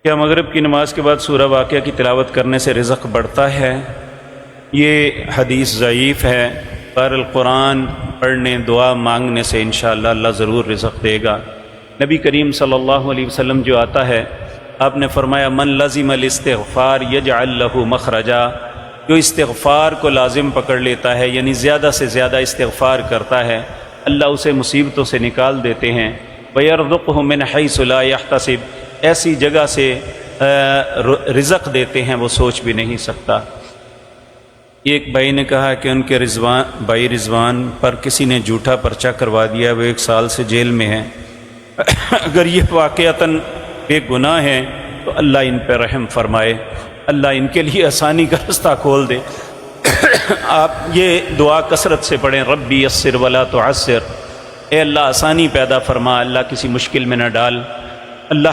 क्या मगरिब की नमाज के बाद सूरह वाक़िया की तिलावत करने से रिज़्क़ बढ़ता है? ये हदीस ज़ईफ़ है, पर कुरान पढ़ने दुआ मांगने से इंशाअल्लाह अल्लाह ज़रूर रिज़्क़ देगा। नबी करीम सल्लल्लाहु अलैहि वसल्लम जो आता है, आपने फरमाया मन लज़िमल इस्तिग़फ़ार यजअल लहू मखरजा, जो इस्तिग़फ़ार को लाजिम पकड़ लेता है यानी ज़्यादा से ज़्यादा इस्तिग़फ़ार करता है, अल्लाह उसे मुसीबतों से निकाल देते हैं। वयरज़ुक़हु मिन हैसु ला यहतसिब, ऐसी जगह से रिज़्क़ देते हैं वो सोच भी नहीं सकता। एक भाई ने कहा कि उनके भाई रिजवान पर किसी ने झूठा पर्चा करवा दिया, वो 1 साल से जेल में है। अगर ये वाक़अतन बेगुनाह है तो अल्लाह इन पर रहम फरमाए, अल्लाह इनके लिए आसानी का रास्ता खोल दे। आप ये दुआ कसरत से पढ़ें, रब्बी यस्सिर वला तुअस्सिर, ए अल्लाह आसानी पैदा फरमा, अल्लाह किसी मुश्किल में न डाल। अल्लाह